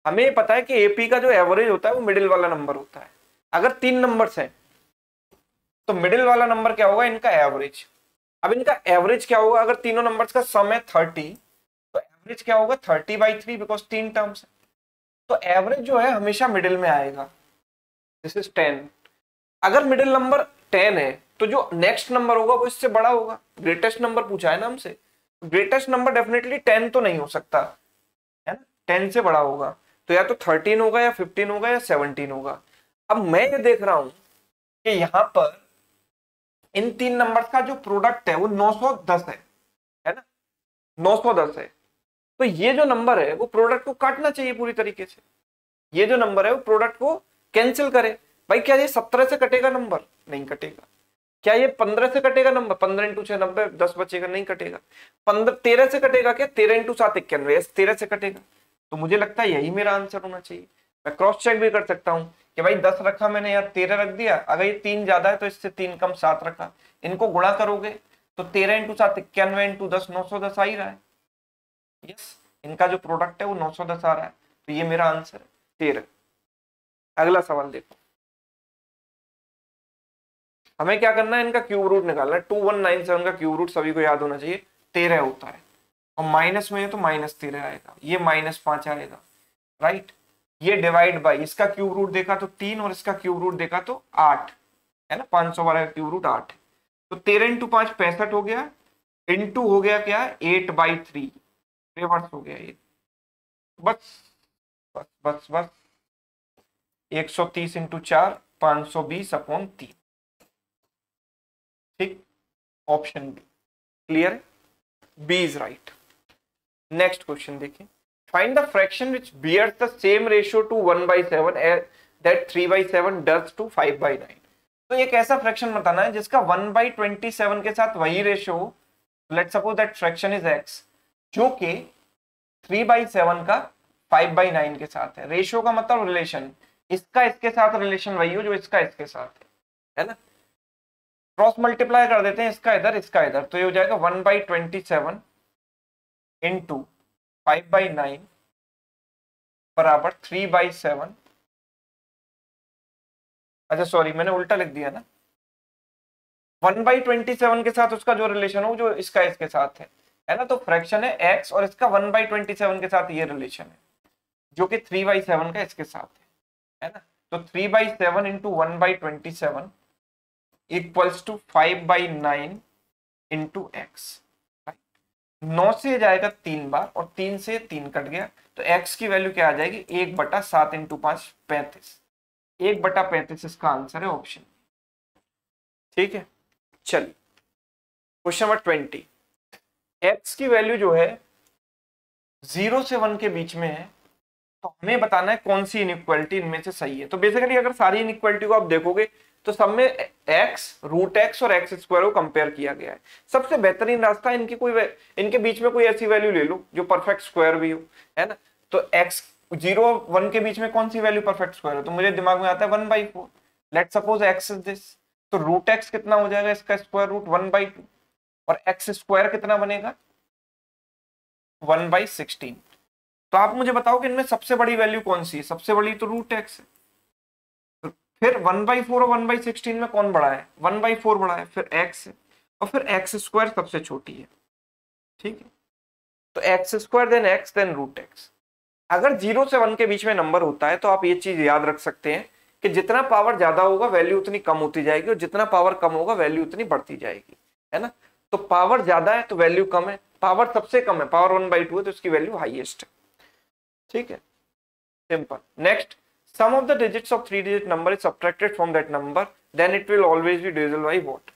हमें पता है कि AP का जो एवरेज होता है वो मिडिल वाला नंबर होता है। अगर 3 नंबर्स हैं तो मिडिल वाला नंबर क्या होगा, इनका एवरेज। अब इनका एवरेज क्या होगा, अगर तीनों नंबर्स का सम है 30 तो एवरेज क्या होगा, 30/3, बिकॉज 3 टर्म्स है। तो एवरेज जो है हमेशा मिडिल में आएगा। This is 10। अगर मिडिल नंबर 10 है तो जो नेक्स्ट नंबर होगा वो इससे बड़ा होगा। ग्रेटेस्ट नंबर पूछा है ना हमसे, ग्रेटेस्ट नंबर डेफिनेटली 10 तो नहीं हो सकता, है ना, 10 से बड़ा होगा। तो या तो 13 होगा या 15 होगा या 17 होगा। अब मैं ये देख रहा हूं कि यहां पर इन 3 नंबर्स का जो प्रोडक्ट है वो 910 है ना, 910 है। तो ये जो नंबर है वो प्रोडक्ट को काटना चाहिए पूरी तरीके से। ये जो नंबर है वो प्रोडक्ट को कैंसिल करे, भाई क्या ये 17 से कटेगा नंबर? नहीं कटेगा। क्या ये 15 से कटेगा नंबर? 15 इंटू 6 90, 10 बचेगा, नहीं कटेगा। 13 से कटेगा क्या? 13 इंटू 7 91, 13 से कटेगा। तो मुझे लगता है यही मेरा आंसर होना चाहिए। मैं क्रॉस चेक भी कर सकता हूँ कि भाई 10 रखा मैंने, यार 13 रख दिया, अगर ये 3 ज्यादा है तो इससे 3 कम 7 रखा, इनको गुणा करोगे तो 13 इंटू 7 91 इंटू 10 910 आ ही रहा है। यस, इनका जो प्रोडक्ट है वो 910 आ रहा है, तो ये मेरा आंसर है 13। अगला सवाल देखो, हमें क्या करना है, इनका क्यूब रूट निकालना है। 2197 का क्यूब रूट सभी को याद होना चाहिए 13 होता है, और माइनस में है तो -13 आएगा, ये -5 आएगा, राइट। ये डिवाइड बाई, इसका क्यूब रूट देखा तो 3 और इसका क्यूब रूट देखा तो 8 है ना, 512 का क्यूब रूट 8। तो 13 इंटू 5 65 हो गया, इंटू हो गया क्या 8/3, रिवर्स हो गया ये। बस बस बस बस 130 इंटू 4 520/3। ठीक, option B clear, B is right. Next question देखिए, find the fraction which bears the same ratio to 1/7 that 3/7 does to 5/9। तो एक ऐसा फ्रैक्शन बताना है जिसका 1/27 के साथ वही रेशियो हो। Let's suppose that fraction is x, जो कि 3/7 का 5/9 के साथ है। रेशियो का मतलब रिलेशन, इसका इसके साथ रिलेशन वही हो जो इसका इसके साथ है ना। क्रॉस मल्टीप्लाई कर देते हैं, इसका इधर इसका इधर, तो ये हो जाएगा 1/27 इंटू 5/9 बराबर 3/7। अच्छा सॉरी, मैंने उल्टा लिख दिया ना, 1/27 के साथ उसका जो रिलेशन हो जो इसका इसके साथ है ना। तो फ्रैक्शन है x और इसका 1/27 के साथ ये रिलेशन है जो कि 3/7 का इसके साथ है ना। तो 3/7 into 1/27 equals to 5/9 into x. 9 से जाएगा 3 बार और 3 से 3 कट गया, तो x की वैल्यू क्या आ जाएगी 1/7 इंटू 5 35, 1/35 इसका आंसर है, ऑप्शन। ठीक है, चलिए क्वेश्चन नंबर 20, x की वैल्यू जो है 0 से 1 के बीच में है, तो हमें बताना है कौन सी इनइक्वालिटी इनमें से सही है। तो बेसिकली अगर सारी इनइक्वालिटी को आप देखोगे तो सब में x, रूट x और x स्क्वायर को कंपेयर किया गया है। सबसे बेहतरीन रास्ता है इनके बीच में कोई ऐसी वैल्यू ले लो जो परफेक्ट स्क्वायर भी हो, है ना। तो x 0 1 के बीच में कौन सी वैल्यू परफेक्ट स्क्वायर हो, तो मुझे दिमाग में आता है 1/4। Let suppose x is this, तो रूट x कितना हो जाएगा, इसका स्क्वायर रूट 1/2, और x स्क्वायर कितना बनेगा 1/16। तो आप मुझे बताओ कि इनमें सबसे बड़ी वैल्यू कौन सी है, सबसे बड़ी तो रूट x है। फिर 1/4 और 1/16 में कौन बड़ा है, 1/4 बड़ा है, फिर x है, और फिर x स्क्वायर सबसे छोटी है। ठीक है, तो x square then x then root x। अगर 0 से 1 के बीच में नंबर होता है तो आप ये चीज याद रख सकते हैं कि जितना पावर ज्यादा होगा वैल्यू उतनी कम होती जाएगी, और जितना पावर कम होगा वैल्यू उतनी बढ़ती जाएगी, है ना। तो पावर ज्यादा है तो वैल्यू कम है, पावर सबसे कम है, पावर 1/2 है तो इसकी वैल्यू हाईएस्ट है। ठीक है, simple. Next, sum of the digits of 3-digit number is subtracted from that number, then it will always be divisible by what।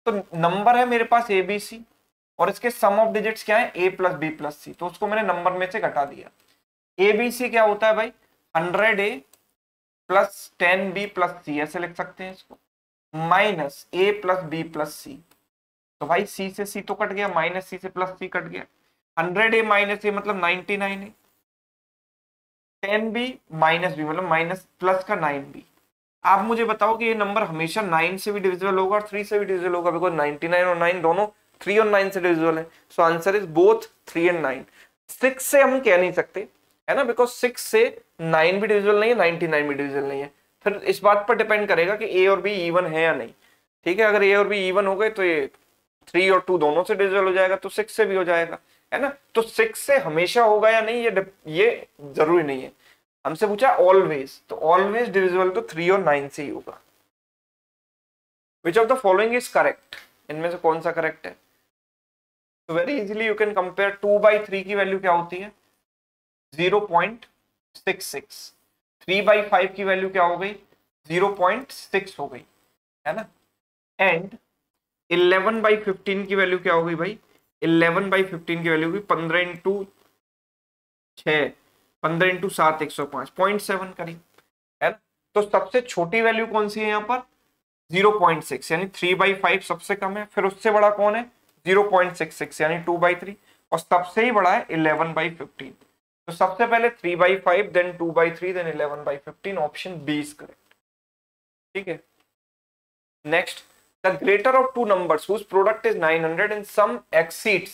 तो नंबर है मेरे पास ABC और इसके सम ऑफ डिजिट्स क्या है A plus B plus C, तो उसको मैंने नंबर में से घटा दिया। ABC क्या होता है भाई 100A plus 10B plus C, ऐसे लिख सकते हैं इसको, minus A plus B plus C। तो भाई C से C तो कट गया, माइनस C से प्लस C कट गया, 100A माइनस A मतलब 99 है, 10b माइनस बी मतलब माइनस प्लस का 9b। आप मुझे बताओ कि ये नंबर हमेशा 9 से भी डिविजिबल होगा और 3 से भी डिविजिबल होगा, बिकॉज 99 और 9 दोनों 3 और 9 से डिविजिबल है। So answer is both 3 and 9। 6 से हम कह नहीं सकते, है ना, बिकॉज 6 से 9 भी डिविजिबल नहीं है, 99 भी डिविजिबल नहीं है। फिर इस बात पर डिपेंड करेगा कि ए और बी इवन है या नहीं। ठीक है, अगर ए और बी इवन हो गए तो ये 3 और 2 दोनों से डिविजिबल हो जाएगा, तो 6 से भी हो जाएगा, है ना। तो 6 से हमेशा होगा या नहीं ये जरूरी नहीं है। हमसे पूछा ऑलवेज, तो ऑलवेज डिविजिबल तो 3 और 9 से ही होगा। Which of the following is correct, इनमें से कौन सा करेक्ट है। तो very easily you can compare, 2/3 की वैल्यू क्या होती है 0.66, 3/5 की वैल्यू क्या हो गई 0.6 हो गई, है ना। एंड 11/15 की वैल्यू क्या हो गई भाई, 11/15 की वैल्यू हुई 15 इंटू 6, 15 इंटू 7 105, 0.7 करीब, है ना। तो सबसे छोटी वैल्यू कौन सी है यहाँ पर 0.6 यानी 3/5 सबसे कम है, फिर उससे बड़ा कौन है 0.66 यानी 2/3 और सबसे ही बड़ा है 11/15। तो सबसे पहले 3/5 then 2/3 then 11/15 option B is correct. ठीक है, next the greater of two numbers whose product is 900 and some exceeds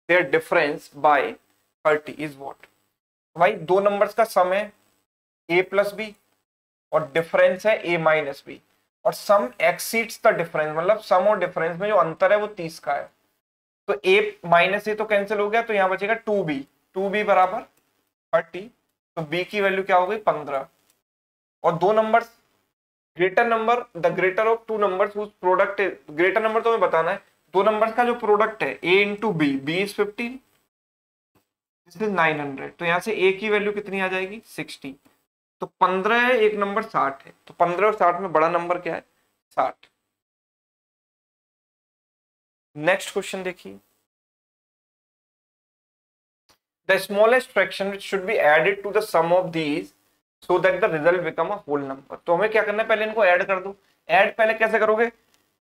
their difference by 30 is what। भाई दो नंबर्स का सम है a प्लस बी और डिफरेंस है a माइनस बी और सम exceeds the difference, मतलब सम और डिफरेंस में जो अंतर है वो 30 का है। तो a माइनस ए तो कैंसिल हो गया, तो यहां बचेगा 2b, 2b बराबर 30, तो b की वैल्यू क्या हो गई 15। और दो numbers greater number, the greater of two numbers whose product is, greater number तो हमें बताना है, दो नंबर्स का जो प्रोडक्ट है a into B, B is 15, this is 900, तो यहां से a की वैल्यू कितनी आ जाएगी 60, तो 15 है, एक नंबर 60 है, तो 15 और 60 में बड़ा नंबर क्या है 60। नेक्स्ट क्वेश्चन देखिए, the smallest fraction which should be added to the sum of these so that the result become a whole number। तो हमें क्या करना है, पहले इनको ऐड कर दो। ऐड पहले कैसे करोगे,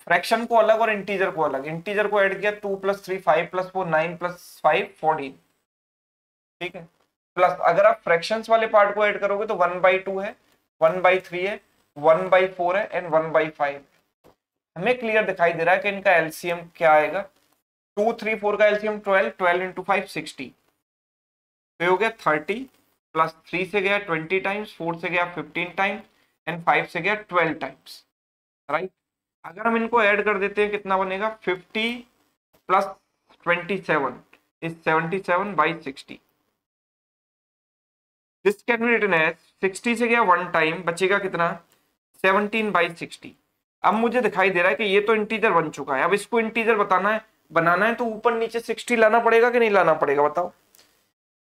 फ्रैक्शन को अलग और इंटीजर को अलग। इंटीजर को ऐड किया 2 + 3 5 + 4 9 + 5 14, ठीक है, प्लस अगर आप फ्रैक्शंस वाले पार्ट को ऐड करोगे तो 1/2 है, 1/3 है, 1/4 है एंड 1/5। हमें क्लियर दिखाई दे रहा है कि इनका एलसीएम क्या आएगा, 2 3 4 का एलसीएम 12, 12 इंटू 5 60, तो हो गया 30 प्लस 3 से गया 20 टाइम्स, 4 से गया 15 टाइम्स एंड 5 से गया 12 टाइम्स, राइट। अगर हम इनको ऐड कर देते हैं कितना बनेगा, 50 plus 27 is 77/60। This can be written as 60 से गया 1 टाइम, बचेगा कितना 17/60। अब मुझे दिखाई दे रहा है कि ये तो इंटीजर बन चुका है, अब इसको इंटीजर बनाना है तो ऊपर नीचे 60 लाना पड़ेगा कि नहीं लाना पड़ेगा बताओ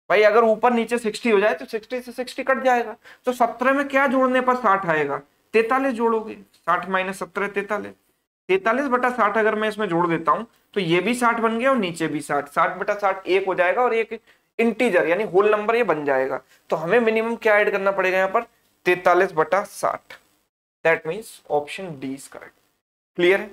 भाई। अगर ऊपर नीचे 60 हो जाए तो 60 से 60 कट जाएगा, तो 17 में क्या जोड़ने पर 60 आएगा, 43 जोड़ोगे, 60 - 17 43, 43/60 अगर मैं इसमें जोड़ देता हूं तो ये भी 60 बन गया और नीचे भी 60, 60/60 एक हो जाएगा और एक इंटीजर यानी होल नंबर ये बन जाएगा। तो हमें मिनिमम क्या ऐड करना पड़ेगा यहाँ पर 43/60, that means option D is correct. Clear है,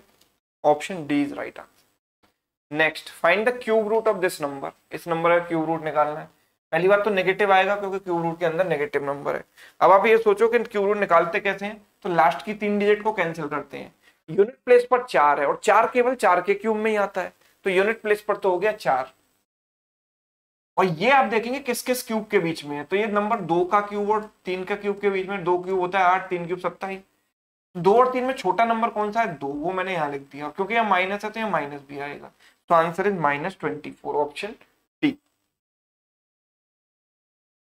option D is right answer. Next find the cube root of this number, इस नंबर का क्यूब रूट निकालना है। पहली बात तो नेगेटिव आएगा क्योंकि क्यूब रूट के अंदर नेगेटिव नंबर है। अब आप ये सोचो कि क्यूब रूट निकालते कैसे हैं, तो लास्ट की 3 डिजिट को कैंसिल करते हैं। यूनिट प्लेस पर 4 है और 4 केवल 4 के क्यूब में ही आता है, तो यूनिट प्लेस पर तो हो गया 4। और ये आप देखेंगे किस किस क्यूब के बीच में है, तो ये नंबर 2 का क्यूब और 3 का क्यूब के बीच में, 2 क्यूब होता है 8, 3 क्यूब 27। 2 और 3 में छोटा नंबर कौन सा है 2, वो मैंने यहाँ लिख दिया, क्योंकि यहाँ माइनस है तो यहाँ माइनस भी आएगा, तो answer is -24, option D.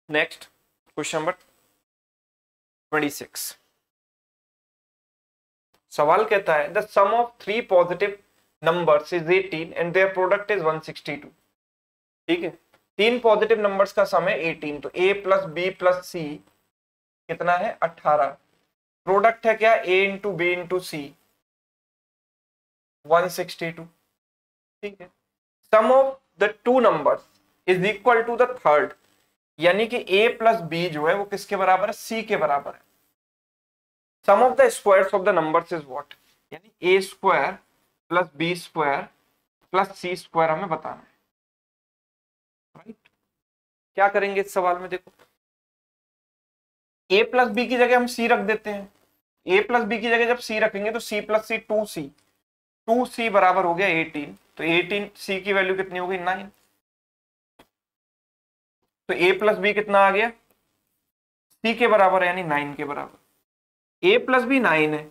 Next question number 26, सवाल कहता है the sum of 3 positive numbers is 18 and their product is 162। ठीक है, 3 पॉजिटिव नंबर्स का सम है 18, तो a + b + c कितना है 18। प्रोडक्ट है क्या a × b × c 162। ठीक है, sum of the 2 numbers is equal to the third, यानी कि a + b जो है वो किसके बराबर है c के बराबर है। Sum of the squares of the numbers is what, यानी a² + b² + c² हमें बताना है, राइट। क्या करेंगे इस सवाल में, देखो a + b की जगह हम c रख देते हैं। a + b की जगह जब c रखेंगे तो c + c 2c, 2c बराबर हो गया 18, तो 18 c की वैल्यू कितनी हो गई 9, तो a + b कितना आ गया c के बराबर है यानी 9 के बराबर। a + b 9 है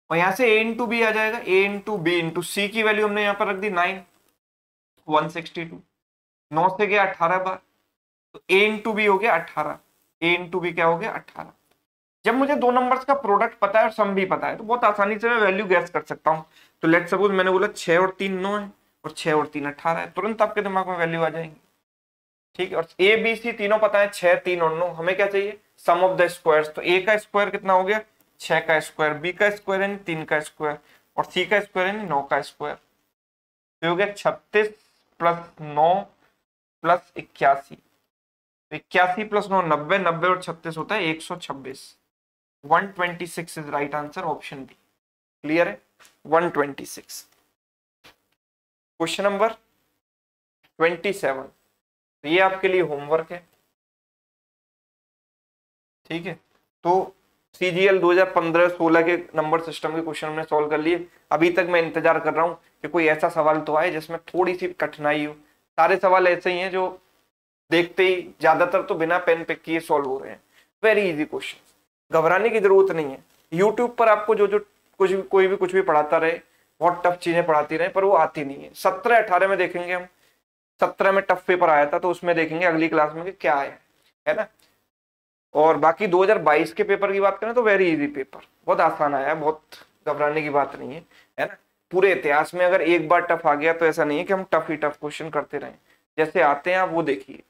और यहां से a × b आ जाएगा, a × b × c की वैल्यू हमने यहां पर रख दी 9, 162, 9 से गया 18 बार, तो a × b हो गया 18, a × b क्या हो गया 18। जब मुझे दो नंबर्स का प्रोडक्ट पता है और सम भी पता है तो बहुत आसानी से मैं वैल्यू गैस कर सकता हूं। तो लेट्स सपोज मैंने बोला 6 और 3 9 है और 6 और 3 18 है, तुरंत आपके दिमाग में वैल्यू आ जाएंगी। ठीक है, और a b c तीनों पता है, 6 3 और 9, हमें क्या चाहिए सम ऑफ द स्क्वायर्स, तो a का स्क्वायर कितना हो गया 6 का स्क्वायर, b का स्क्वायर यानी 3 का स्क्वायर और c का स्क्वायर यानी 9 का स्क्वायर, तो हो गया 36 + 9 + 81, 81 + 9 90, 90 और 36 होता है 126। 126 is right answer, option B. Clear है? 126। क्वेश्चन नंबर 27, ये आपके लिए होमवर्क है, ठीक है। तो CGL 2015-16 के नंबर सिस्टम के क्वेश्चन हमने सॉल्व कर लिए। अभी तक मैं इंतजार कर रहा हूँ कि कोई ऐसा सवाल तो आए जिसमें थोड़ी सी कठिनाई हो। सारे सवाल ऐसे ही हैं जो देखते ही ज्यादातर तो बिना पेन पिक किए सॉल्व हो रहे हैं। वेरी इजी क्वेश्चन, घबराने की जरूरत नहीं है। यूट्यूब पर आपको जो जो कोई भी कुछ भी पढ़ाता रहे, बहुत टफ चीजें पढ़ाती रहे, पर वो आती नहीं है। 17-18 में देखेंगे हम, 17 में टफ पेपर आया था, तो उसमें देखेंगे अगली क्लास में कि क्या आया है ना। और बाकी 2022 के पेपर की बात करें तो वेरी इजी पेपर, बहुत आसान आया है, बहुत घबराने की बात नहीं है ना। पूरे इतिहास में अगर एक बार टफ आ गया तो ऐसा नहीं है कि हम टफ ही टफ क्वेश्चन करते रहें, जैसे आते हैं आप वो देखिए।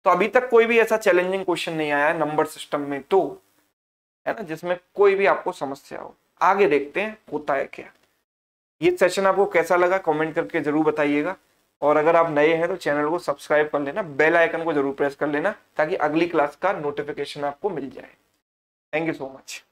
तो अभी तक कोई भी ऐसा चैलेंजिंग क्वेश्चन नहीं आया है नंबर सिस्टम में, तो है ना, जिसमें कोई भी आपको समस्या हो। आगे देखते हैं होता है क्या। ये सेशन आपको कैसा लगा कमेंट करके जरूर बताइएगा। और अगर आप नए हैं तो चैनल को सब्सक्राइब कर लेना, बेल आइकन को जरूर प्रेस कर लेना, ताकि अगली क्लास का नोटिफिकेशन आपको मिल जाए। Thank you so much.